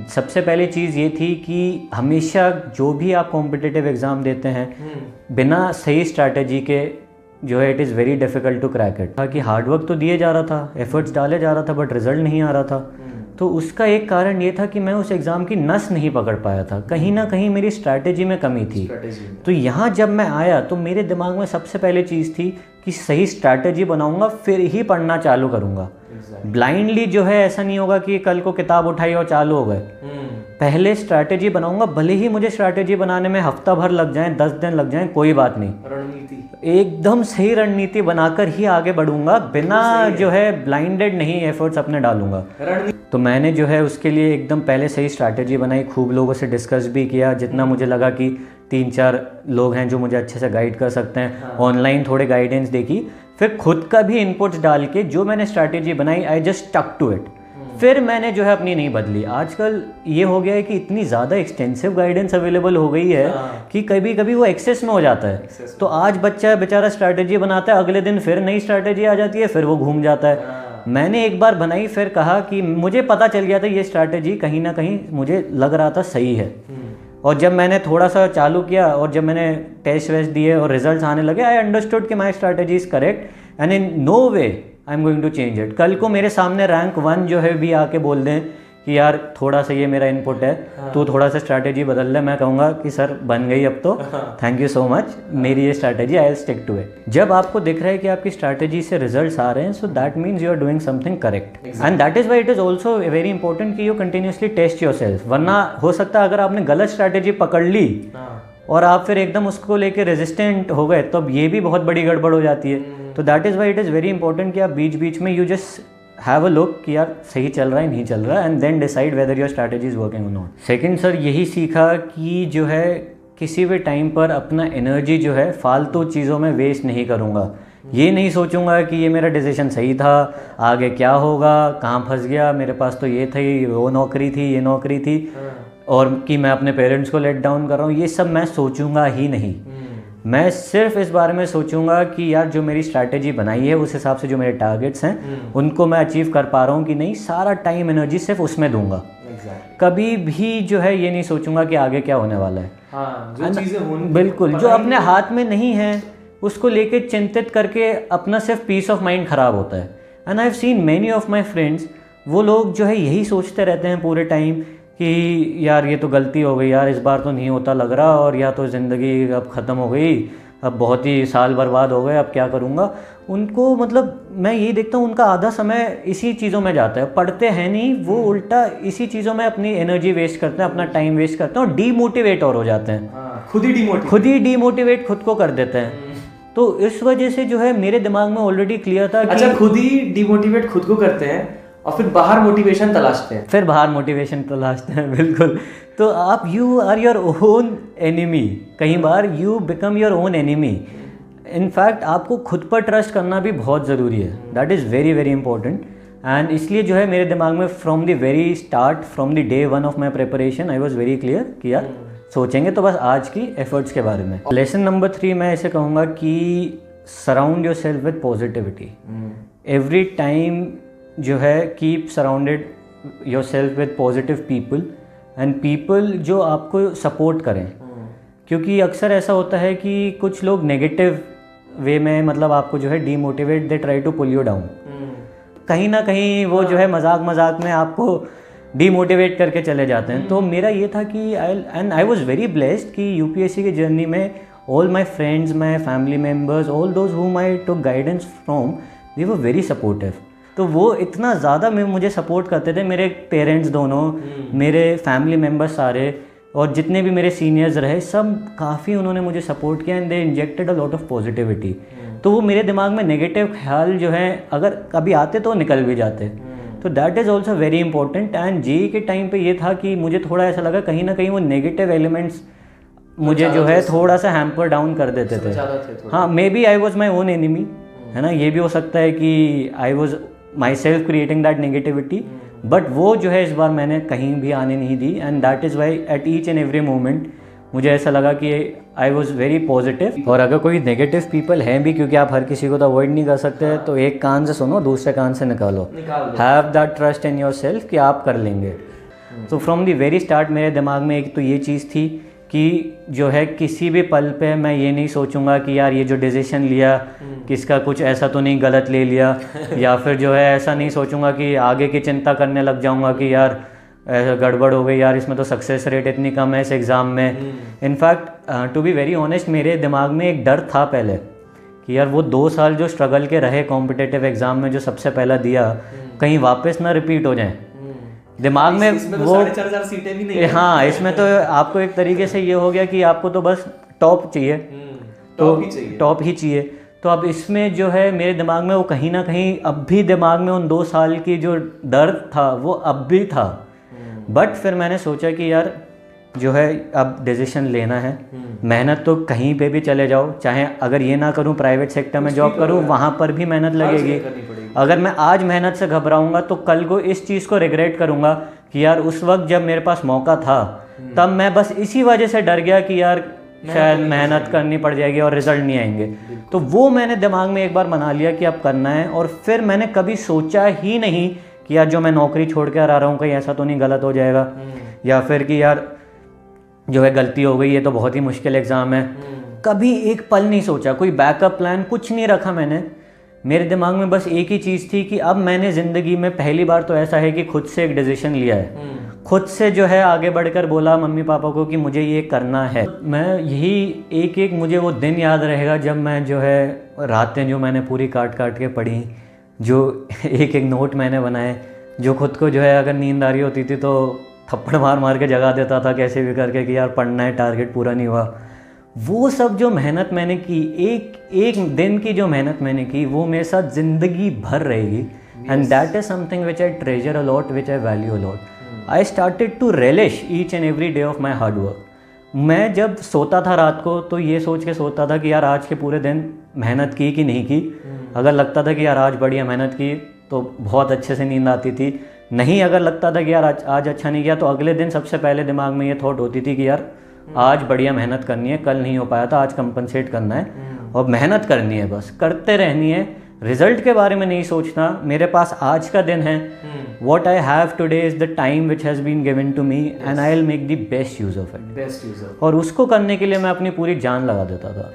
सबसे पहली चीज़ ये थी कि हमेशा जो भी आप कॉम्पिटिटिव एग्ज़ाम देते हैं बिना सही स्ट्रैटेजी के जो है it is very difficult to crack it. कि हार्डवर्क तो दिए जा रहा था, एफर्ट्स डाले जा रहा था, बट रिजल्ट नहीं आ रहा था। तो उसका एक कारण ये था कि मैं उस एग्ज़ाम की नस नहीं पकड़ पाया था, कहीं ना कहीं मेरी स्ट्रैटेजी में कमी थी। तो यहाँ जब मैं आया तो मेरे दिमाग में सबसे पहले चीज़ थी कि सही स्ट्रैटेजी बनाऊंगा फिर ही पढ़ना चालू करूंगा। ब्लाइंडली जो है ऐसा नहीं होगा कि कल को किताब उठाई और चालू हो गए। पहले स्ट्रैटेजी बनाऊंगा, भले ही मुझे स्ट्रैटेजी बनाने में हफ्ता भर लग जाए, 10 दिन लग जाए, कोई बात नहीं, रणनीति एकदम सही रणनीति बनाकर ही आगे बढ़ूंगा, बिना जो है ब्लाइंडेड नहीं एफर्ट्स अपने डालूंगा। तो मैंने जो है उसके लिए एकदम पहले सही स्ट्रैटेजी बनाई, खूब लोगों से डिस्कस भी किया, जितना मुझे लगा कि 3-4 लोग हैं जो मुझे अच्छे से गाइड कर सकते हैं। ऑनलाइन थोड़े गाइडेंस देखी, फिर खुद का भी इनपुट्स डाल के जो मैंने स्ट्रैटेजी बनाई I just stuck to it. फिर मैंने जो है अपनी नहीं बदली। आजकल ये हो गया है कि इतनी ज़्यादा एक्सटेंसिव गाइडेंस अवेलेबल हो गई है कि कभी कभी वो एक्सेस में हो जाता है। तो आज बच्चा बेचारा स्ट्रैटेजी बनाता है, अगले दिन फिर नई स्ट्रैटेजी आ जाती है, फिर वो घूम जाता है। मैंने एक बार बनाई, फिर कहा कि मुझे पता चल गया था ये स्ट्रैटेजी कहीं ना कहीं मुझे लग रहा था सही है। और जब मैंने थोड़ा सा चालू किया और जब मैंने टेस्ट वेस्ट दिए और रिजल्ट्स आने लगे, आई अंडरस्टूड कि my strategy is correct and in no way I am going to change it. कल को मेरे सामने रैंक 1 जो है भी आके बोल दें कि यार थोड़ा सा ये मेरा इनपुट है, तू थोड़ा सा स्ट्रैटेजी बदल ले, मैं कहूँगा कि सर बन गई अब तो, थैंक यू सो मच, मेरी ये strategy I will stick to it. जब आपको दिख रहा है कि आपकी स्ट्रैटेजी से रिजल्ट्स आ रहे हैं, so that means you are doing something correct and that is why it is also very important कि you continuously test yourself. वरना हो सकता है अगर आपने गलत स्ट्रैटेजी पकड़ ली और आप फिर एकदम उसको लेके रेजिस्टेंट हो गए, तो अब ये भी बहुत बड़ी गड़बड़ हो जाती है। तो that is why it is very important कि आप बीच बीच में you just have a look कि यार सही चल रहा है नहीं चल रहा है, and then decide whether your strategy is working और नॉट। सेकंड सर यही सीखा कि जो है किसी भी टाइम पर अपना एनर्जी जो है फालतू चीज़ों में वेस्ट नहीं करूँगा। ये नहीं सोचूंगा कि ये मेरा डिसीजन सही था, आगे क्या होगा, कहाँ फंस गया, मेरे पास तो ये थी, वो नौकरी थी, ये नौकरी थी, और कि मैं अपने पेरेंट्स को लेट डाउन कर रहा हूँ। ये सब मैं सोचूंगा ही नहीं। मैं सिर्फ इस बारे में सोचूंगा कि यार जो मेरी स्ट्रैटेजी बनाई है उस हिसाब से जो मेरे टारगेट्स हैं उनको मैं अचीव कर पा रहा हूँ कि नहीं, सारा टाइम एनर्जी सिर्फ उसमें दूंगा। कभी भी जो है ये नहीं सोचूंगा कि आगे क्या होने वाला है। जो चीजें बिल्कुल जो अपने हाथ में नहीं है उसको लेके चिंतित करके अपना सिर्फ पीस ऑफ माइंड खराब होता है। And I have seen many of my friends, वो लोग जो है यही सोचते रहते हैं पूरे टाइम कि यार ये तो गलती हो गई, यार इस बार तो नहीं होता लग रहा, और या तो ज़िंदगी अब ख़त्म हो गई, अब बहुत ही साल बर्बाद हो गए, अब क्या करूँगा। उनको मतलब मैं यही देखता हूँ उनका आधा समय इसी चीज़ों में जाता है, पढ़ते हैं नहीं, वो उल्टा इसी चीज़ों में अपनी एनर्जी वेस्ट करते हैं, अपना टाइम वेस्ट करते हैं और डीमोटिवेट और हो जाते हैं। खुद ही डीमोटिवेट खुद को कर देते हैं। तो इस वजह से जो है मेरे दिमाग में ऑलरेडी क्लियर था कि अच्छा, खुद ही डीमोटिवेट खुद को करते हैं और फिर बाहर मोटिवेशन तलाशते हैं। बिल्कुल। तो आप you are your own enemy, कई बार you become your own enemy. In fact आपको खुद पर ट्रस्ट करना भी बहुत ज़रूरी है, that is very very important. And इसलिए जो है मेरे दिमाग में from the very start, from the day 1 of my preparation, I was very clear कि यार सोचेंगे तो बस आज की एफर्ट्स के बारे में। लेसन नंबर 3 मैं ऐसे कहूँगा कि surround your self with positivity. Every time जो है keep surrounded your self with positive people and people जो आपको सपोर्ट करें। क्योंकि अक्सर ऐसा होता है कि कुछ लोग नेगेटिव वे में मतलब आपको जो है demotivate, they try to pull you down. कहीं ना कहीं वो जो है मजाक में आपको डीमोटिवेट करके चले जाते हैं। तो मेरा ये था कि आई वॉज वेरी ब्लेस्ड कि यूपीएससी की जर्नी में all my friends, my family members, all those हुम आई टुक guidance from, they were very supportive. तो वो इतना ज़्यादा मुझे सपोर्ट करते थे, मेरे पेरेंट्स दोनों, मेरे फैमिली मेम्बर्स सारे, और जितने भी मेरे सीनियर्स रहे सब काफ़ी उन्होंने मुझे सपोर्ट किया and they injected a lot of positivity. तो वो मेरे दिमाग में नेगेटिव ख्याल जो है अगर कभी आते तो निकल भी जाते। तो that is also very important. And JEE के टाइम पे ये था कि मुझे थोड़ा ऐसा लगा कहीं ना कहीं वो नेगेटिव एलिमेंट्स मुझे जो है थोड़ा सा हैम्पर डाउन कर देते थे। हाँ, may be I was my own enemy, है ना, ये भी हो सकता है कि I was my self creating that negativity, but वो जो है इस बार मैंने कहीं भी आने नहीं दी। And that is why at each and every moment मुझे ऐसा लगा कि आई वॉज वेरी पॉजिटिव। और अगर कोई नेगेटिव पीपल हैं भी, क्योंकि आप हर किसी को तो अवॉइड नहीं कर सकते, तो एक कान से सुनो दूसरे कान से निकालो। Have that trust in your self कि आप कर लेंगे। तो फ्रॉम द वेरी स्टार्ट मेरे दिमाग में एक तो ये चीज़ थी कि जो है किसी भी पल पे मैं ये नहीं सोचूंगा कि यार ये जो डिसीजन लिया किसका कुछ ऐसा तो नहीं गलत ले लिया या फिर जो है ऐसा नहीं सोचूंगा कि आगे की चिंता करने लग जाऊंगा कि यार ऐसा गड़बड़ हो गई यार, इसमें तो सक्सेस रेट इतनी कम है इस एग्ज़ाम में। In fact to be very honest मेरे दिमाग में एक डर था पहले कि यार वो 2 साल जो स्ट्रगल के रहे कॉम्पिटिटिव एग्ज़ाम में जो सबसे पहला दिया, कहीं वापस ना रिपीट हो जाए दिमाग में वो 4,500 सीटें भी नहीं। हाँ, इसमें तो आपको एक तरीके से ये हो गया कि आपको तो बस टॉप चाहिए, टॉप ही चाहिए। तो अब इसमें जो है मेरे दिमाग में वो कहीं ना कहीं अब भी दिमाग में उन 2 साल की जो दर्द था वो अब भी था। बट फिर मैंने सोचा कि यार जो है अब डिसीजन लेना है, मेहनत तो कहीं पे भी चले जाओ, चाहे अगर ये ना करूँ प्राइवेट सेक्टर में जॉब करूँ वहाँ पर भी मेहनत लगेगी। अगर मैं आज मेहनत से घबराऊंगा तो कल को इस चीज़ को रिग्रेट करूँगा कि यार उस वक्त जब मेरे पास मौका था तब मैं बस इसी वजह से डर गया कि यार शायद मेहनत करनी पड़ जाएगी और रिजल्ट नहीं आएंगे। तो वो मैंने दिमाग में एक बार बना लिया कि अब करना है। और फिर मैंने कभी सोचा ही नहीं कि यार जो मैं नौकरी छोड़ कर आ रहा हूँ कहीं ऐसा तो नहीं गलत हो जाएगा या फिर कि यार जो है गलती हो गई, ये तो बहुत ही मुश्किल एग्ज़ाम है। कभी एक पल नहीं सोचा, कोई बैकअप प्लान कुछ नहीं रखा मैंने। मेरे दिमाग में बस एक ही चीज़ थी कि अब मैंने ज़िंदगी में पहली बार तो ऐसा है कि खुद से एक डिसीजन लिया है, खुद से जो है आगे बढ़कर बोला मम्मी पापा को कि मुझे ये करना है। मैं यही एक मुझे वो दिन याद रहेगा जब मैं जो है रातें जो मैंने पूरी काट काट के पढ़ी, जो एक नोट मैंने बनाए, जो खुद को जो है अगर नींद आ रही होती थी तो थप्पड़ मार मार के जगा देता था कैसे भी करके कि यार पढ़ना है, टारगेट पूरा नहीं हुआ। वो सब जो मेहनत मैंने की, एक दिन की जो मेहनत मैंने की वो मेरे साथ ज़िंदगी भर रहेगी। And that is something which I treasure a lot, which I value a lot. I started to relish each and every day of my hard work. मैं जब सोता था रात को तो ये सोच के सोता था कि यार आज के पूरे दिन मेहनत की कि नहीं की। अगर लगता था कि यार आज बढ़िया मेहनत की तो बहुत अच्छे से नींद आती थी, नहीं अगर लगता था कि यार आज अच्छा नहीं किया तो अगले दिन सबसे पहले दिमाग में ये थॉट होती थी कि यार आज बढ़िया मेहनत करनी है, कल नहीं हो पाया था आज कंपनसेट करना है और मेहनत करनी है, बस करते रहनी है। रिजल्ट के बारे में नहीं सोचना, मेरे पास आज का दिन है। What I have today is the time which has been given to me and I will make the best use of it. और उसको करने के लिए मैं अपनी पूरी जान लगा देता था।